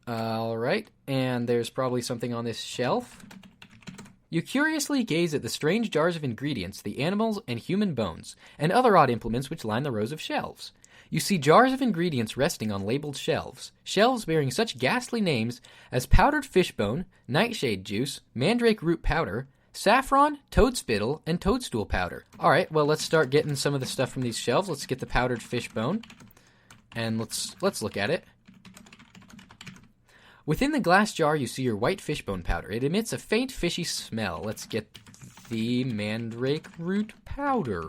All right, and there's probably something on this shelf. You curiously gaze at the strange jars of ingredients, the animals and human bones, and other odd implements which line the rows of shelves. You see jars of ingredients resting on labeled shelves, shelves bearing such ghastly names as powdered fishbone, nightshade juice, mandrake root powder, saffron, toad spittle, and toadstool powder. All right, well, let's start getting some of the stuff from these shelves. Let's get the powdered fishbone, and let's look at it. Within the glass jar, you see your white fishbone powder. It emits a faint fishy smell. Let's get the mandrake root powder.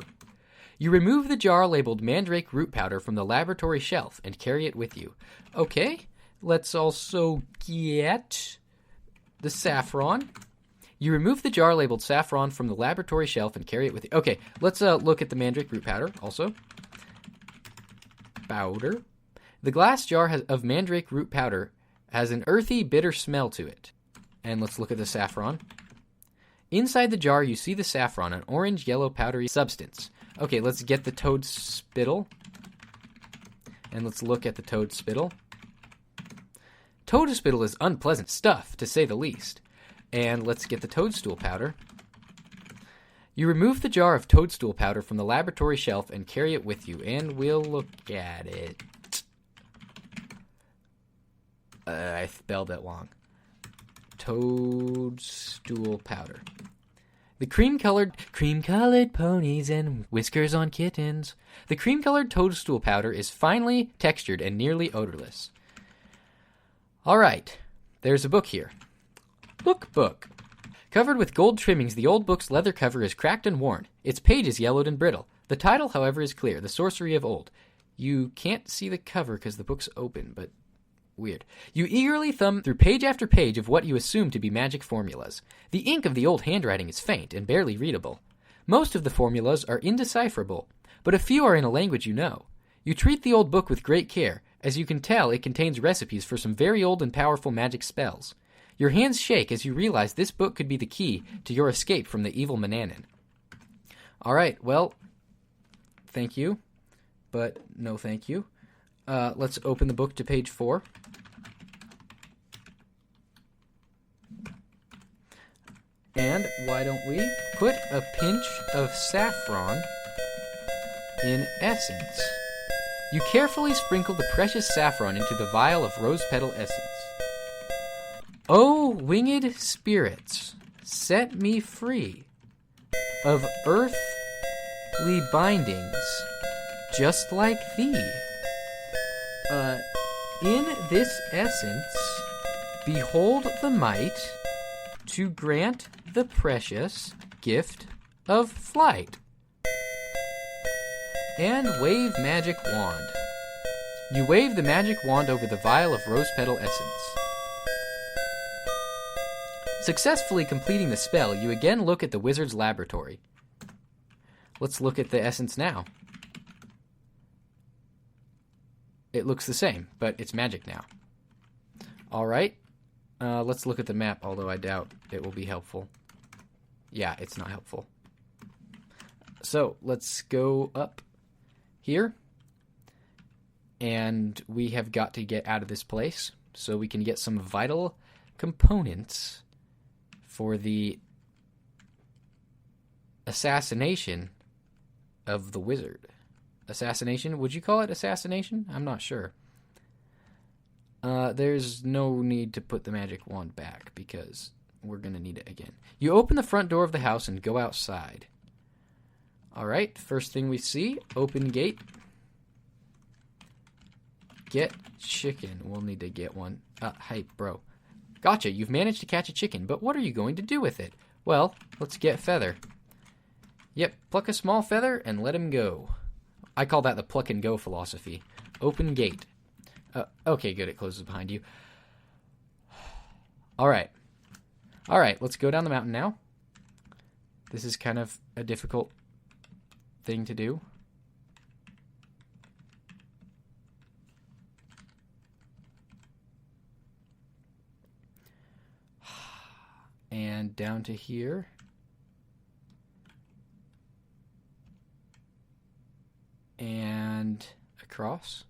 You remove the jar labeled mandrake root powder from the laboratory shelf and carry it with you. Okay, let's also get the saffron. You remove the jar labeled saffron from the laboratory shelf and carry it with you. Okay, let's look at the mandrake root powder also. Powder. The glass jar of mandrake root powder has an earthy, bitter smell to it. And let's look at the saffron. Inside the jar, you see the saffron, an orange-yellow powdery substance. Okay, let's get the toad spittle. And let's look at the toad spittle. Toad spittle is unpleasant stuff, to say the least. And let's get the toadstool powder. You remove the jar of toadstool powder from the laboratory shelf and carry it with you, and we'll look at it. I spelled that wrong. Toadstool powder. The cream-colored ponies and whiskers on kittens. The cream-colored toadstool powder is finely textured and nearly odorless. All right, there's a book here. Look, book. Covered with gold trimmings, the old book's leather cover is cracked and worn. Its page is yellowed and brittle. The title, however, is clear, The Sorcery of Old. You can't see the cover because the book's open, but weird. You eagerly thumb through page after page of what you assume to be magic formulas. The ink of the old handwriting is faint and barely readable. Most of the formulas are indecipherable, but a few are in a language you know. You treat the old book with great care. As you can tell, it contains recipes for some very old and powerful magic spells. Your hands shake as you realize this book could be the key to your escape from the evil Manannan. All right, well, thank you, but no thank you. Let's open the book to page 4. And why don't we put a pinch of saffron in essence? You carefully sprinkle the precious saffron into the vial of rose petal essence. O winged spirits, set me free of earthly bindings just like thee. In this essence, behold the might to grant the precious gift of flight. And wave magic wand. You wave the magic wand over the vial of rose petal essence. Successfully completing the spell, you again look at the wizard's laboratory. Let's look at the essence now. It looks the same, but it's magic now. All right. Let's look at the map, although I doubt it will be helpful. Yeah, it's not helpful. So, let's go up here. And we have got to get out of this place so we can get some vital components for the assassination of the wizard. Assassination? Would you call it assassination? I'm not sure. There's no need to put the magic wand back because we're going to need it again. You open the front door of the house and go outside. Alright, first thing we see, open gate. Get chicken. We'll need to get one. Hey, bro. Gotcha, you've managed to catch a chicken, but what are you going to do with it? Well, let's get feather. Yep, pluck a small feather and let him go. I call that the pluck and go philosophy. Open gate. Okay, good, it closes behind you. Alright, let's go down the mountain now. This is kind of a difficult thing to do. And down to here. And across.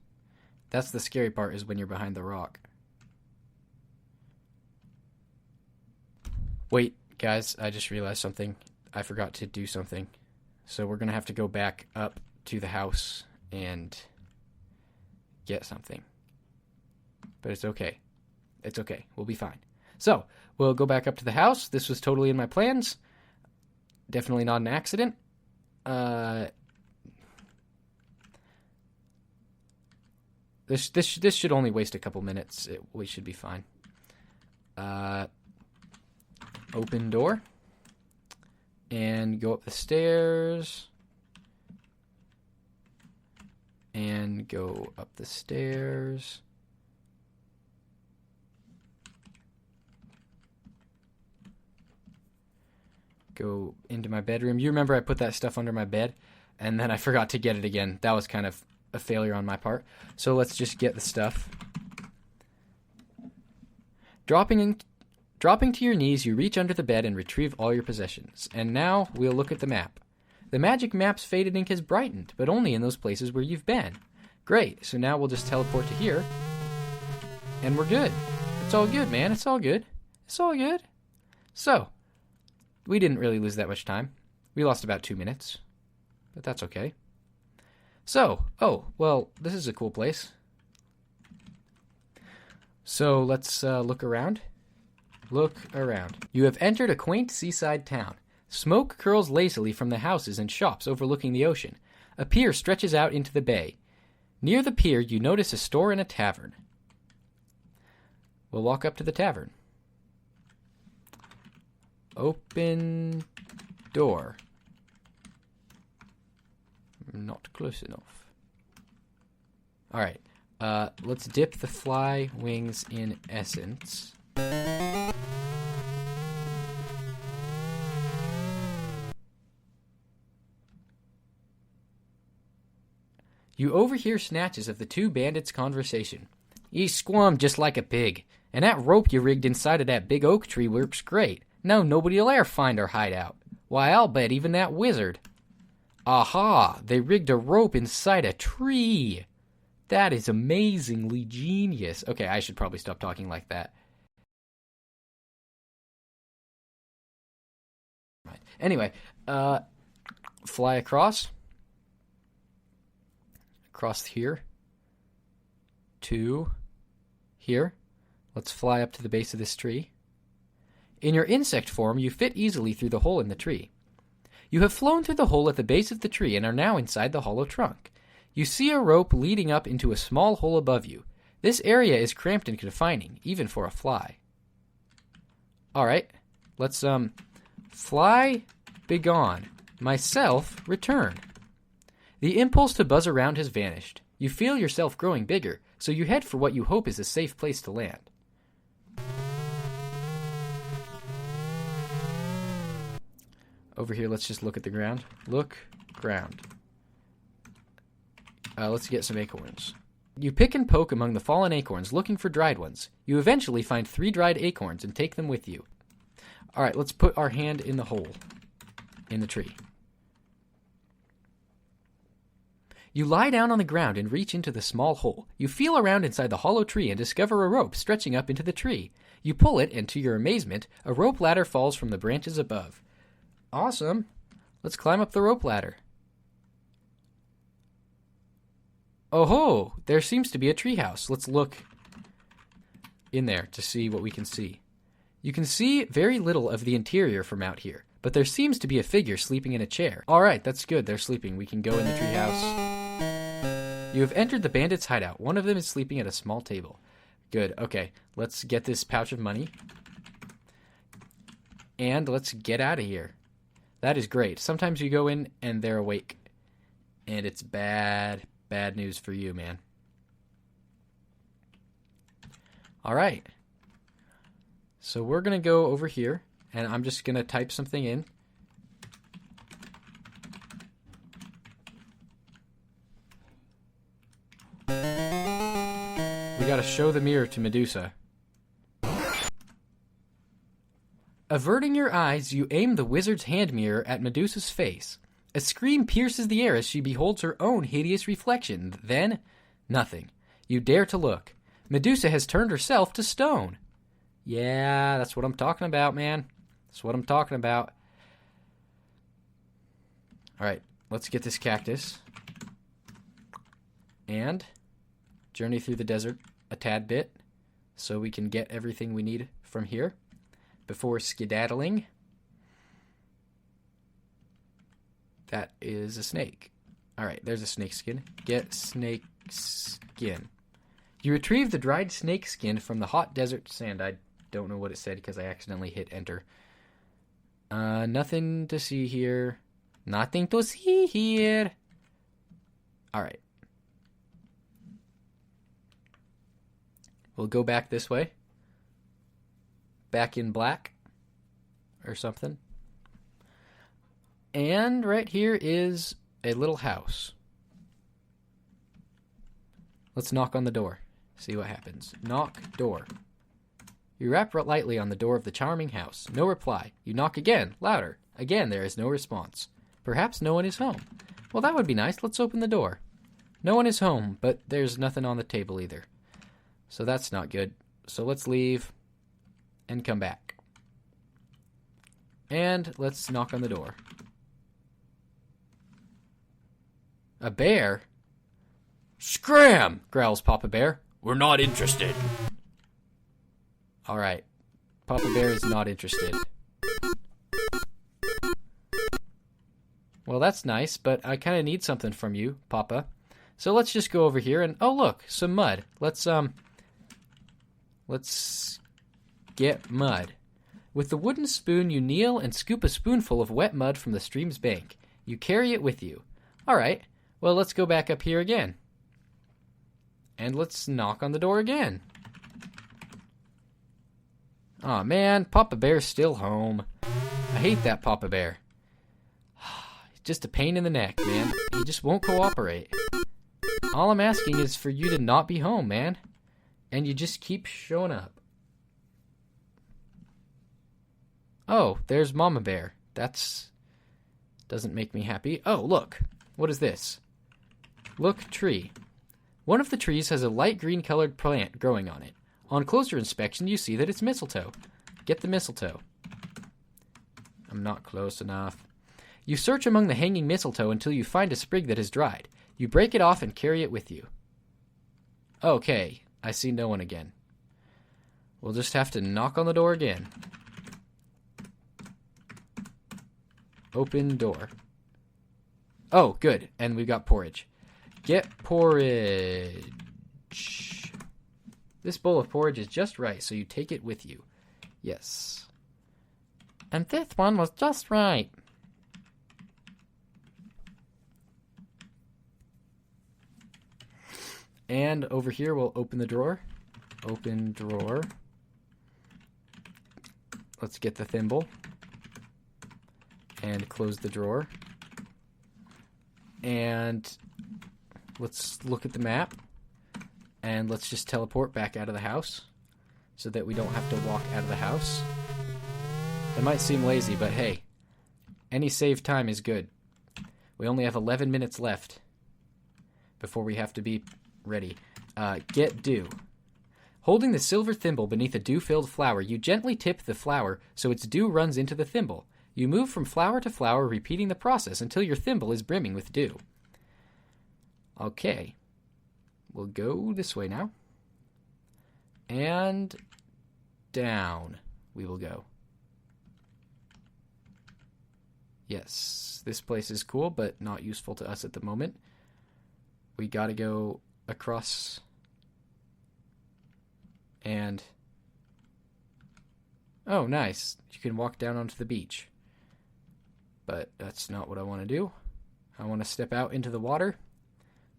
That's the scary part, is when you're behind the rock. Wait, guys, I just realized something. I forgot to do something. So we're going to have to go back up to the house and get something. But it's okay. It's okay. We'll be fine. So, we'll go back up to the house. This was totally in my plans. Definitely not an accident. This should only waste a couple minutes. We should be fine. Open door. And go up the stairs. And go up the stairs. Go into my bedroom. You remember I put that stuff under my bed, and then I forgot to get it again. That was kind of a failure on my part. So let's just get the stuff. Dropping to your knees, you reach under the bed and retrieve all your possessions. And now we'll look at the map. The magic map's faded ink has brightened, but only in those places where you've been. Great, so now we'll just teleport to here, and we're good. It's all good, man. It's all good. It's all good. So, we didn't really lose that much time. We lost about 2 minutes, but that's okay. So, well, this is a cool place. So, let's look around. Look around. You have entered a quaint seaside town. Smoke curls lazily from the houses and shops overlooking the ocean. A pier stretches out into the bay. Near the pier, you notice a store and a tavern. We'll walk up to the tavern. Open door. Not close enough. Alright. Let's dip the fly wings in essence. You overhear snatches of the two bandits' conversation. "Ye squirm just like a pig, and that rope you rigged inside of that big oak tree works great. Now nobody'll e'er find our hideout. Why, I'll bet even that wizard." "Aha! They rigged a rope inside a tree. That is amazingly genius." Okay, I should probably stop talking like that. Right. Anyway, fly across here to here. Let's fly up to the base of this tree. In your insect form, you fit easily through the hole in the tree. You have flown through the hole at the base of the tree and are now inside the hollow trunk. You see a rope leading up into a small hole above you. This area is cramped and confining, even for a fly. Alright, let's, fly, begone. Myself, return. The impulse to buzz around has vanished. You feel yourself growing bigger, so you head for what you hope is a safe place to land. Over here, let's just look at the ground. Look, ground. Let's get some acorns. You pick and poke among the fallen acorns, looking for dried ones. You eventually find 3 dried acorns and take them with you. Alright, let's put our hand in the hole in the tree. You lie down on the ground and reach into the small hole. You feel around inside the hollow tree and discover a rope stretching up into the tree. You pull it, and to your amazement, a rope ladder falls from the branches above. Awesome. Let's climb up the rope ladder. Oh ho! There seems to be a treehouse. Let's look in there to see what we can see. You can see very little of the interior from out here, but there seems to be a figure sleeping in a chair. Alright, that's good. They're sleeping. We can go in the treehouse. You have entered the bandits' hideout. One of them is sleeping at a small table. Good. Okay, let's get this pouch of money. And let's get out of here. That is great. Sometimes you go in and they're awake. And it's bad news for you, man. Alright. So we're going to go over here. And I'm just going to type something in. We gotta show the mirror to Medusa. Averting your eyes, you aim the wizard's hand mirror at Medusa's face. A scream pierces the air as she beholds her own hideous reflection. Then, nothing. You dare to look. Medusa has turned herself to stone. Yeah, that's what I'm talking about, man. That's what I'm talking about. Alright, let's get this cactus. And journey through the desert a tad bit so we can get everything we need from here before skedaddling. That is a snake. Alright, there's a snake skin. Get snake skin. You retrieve the dried snake skin from the hot desert sand. I don't know what it said because I accidentally hit enter. Nothing to see here. Nothing to see here. Alright. We'll go back this way. Back in black. Or something. And right here is a little house. Let's knock on the door. See what happens. Knock door. You rap lightly on the door of the charming house. No reply. You knock again, louder. Again, there is no response. Perhaps no one is home. Well, that would be nice. Let's open the door. No one is home, but there's nothing on the table either. So that's not good. So let's leave and come back. And let's knock on the door. A bear? Scram! Growls Papa Bear. We're not interested. Alright. Papa Bear is not interested. Well, that's nice, but I kind of need something from you, Papa. So let's just go over here and... Oh, look! Some mud. Let's get mud. With the wooden spoon, you kneel and scoop a spoonful of wet mud from the stream's bank. You carry it with you. Alright. Well, let's go back up here again. And let's knock on the door again. Aw, man, Papa Bear's still home. I hate that Papa Bear. He's just a pain in the neck, man. He just won't cooperate. All I'm asking is for you to not be home, man. And you just keep showing up. Oh, there's Mama Bear. That's... doesn't make me happy. Oh, look. What is this? Look, tree. One of the trees has a light green colored plant growing on it. On closer inspection, you see that it's mistletoe. Get the mistletoe. I'm not close enough. You search among the hanging mistletoe until you find a sprig that has dried. You break it off and carry it with you. Okay, I see no one again. We'll just have to knock on the door again. Open door. Oh, good. And we've got porridge. Get porridge. This bowl of porridge is just right, so you take it with you. Yes. And this one was just right. And over here, we'll open the drawer. Open drawer. Let's get the thimble. And close the drawer. And let's look at the map. And let's just teleport back out of the house so that we don't have to walk out of the house. It might seem lazy, but hey, any save time is good. We only have 11 minutes left before we have to be ready. Get dew. Holding the silver thimble beneath a dew-filled flower, you gently tip the flower so its dew runs into the thimble. You move from flower to flower, repeating the process until your thimble is brimming with dew. Okay. We'll go this way now. And down we will go. Yes, this place is cool, but not useful to us at the moment. We gotta go across. And... oh, nice. You can walk down onto the beach. But that's not what I want to do. I want to step out into the water.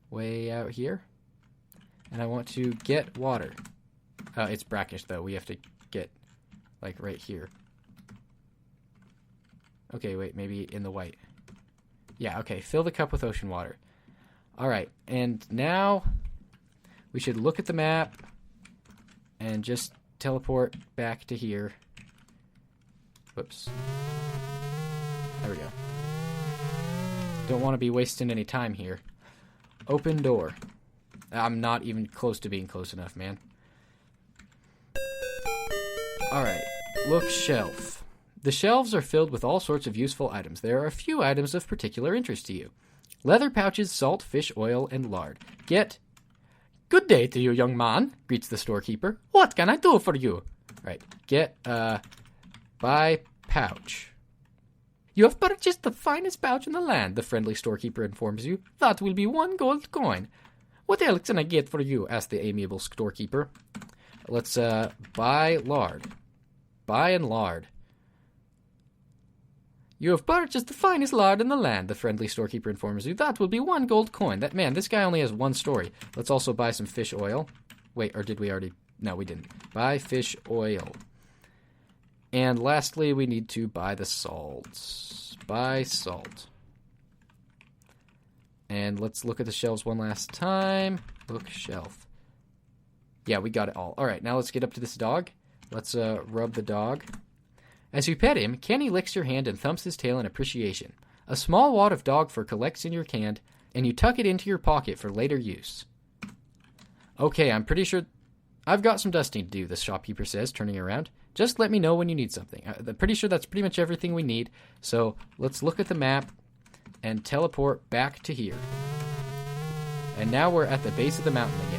Way out here. And I want to get water. It's brackish, though. We have to get, like, right here. Okay, wait, maybe in the white. Yeah, okay, fill the cup with ocean water. Alright, and now we should look at the map and just teleport back to here. Whoops. There we go. Don't want to be wasting any time here. Open door. I'm not even close to being close enough, man. Alright. Look shelf. The shelves are filled with all sorts of useful items. There are a few items of particular interest to you. Leather pouches, salt, fish oil, and lard. Get... Good day to you, young man, greets the storekeeper. What can I do for you? Right. Get, buy pouch. You have purchased the finest pouch in the land, the friendly storekeeper informs you. That will be 1 gold coin. What else can I get for you? Asks the amiable storekeeper. Let's, buy lard. Buy and lard. You have purchased the finest lard in the land, the friendly storekeeper informs you. That will be 1 gold coin. This guy only has 1 story. Let's also buy some fish oil. Wait, or did we already? No, we didn't. Buy fish oil. And lastly, we need to buy the salt. Buy salt. And let's look at the shelves one last time. Bookshelf. Yeah, we got it all. All right, now let's get up to this dog. Let's rub the dog. As you pet him, Kenny licks your hand and thumps his tail in appreciation. A small wad of dog fur collects in your hand, and you tuck it into your pocket for later use. Okay, I'm pretty sure... I've got some dusting to do, the shopkeeper says, turning around. Just let me know when you need something. I'm pretty sure that's pretty much everything we need. So let's look at the map and teleport back to here. And now we're at the base of the mountain again.